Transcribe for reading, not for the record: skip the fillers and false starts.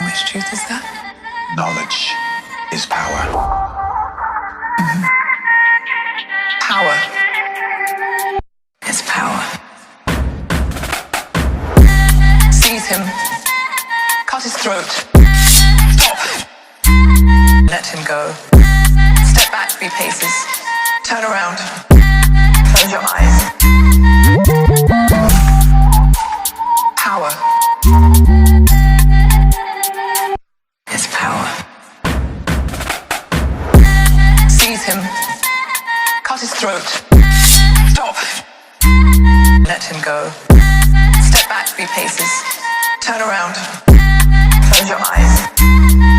much truth is that? Knowledge is power. Power is power. Seize him. Cut his throat. Stop. Let him go. Step back 3 paces. Turn around. Close your eyes. Power is power. Seize him. Cut his throat. Stop. Let him go. Step back 3 paces. Turn around. Close your eyes.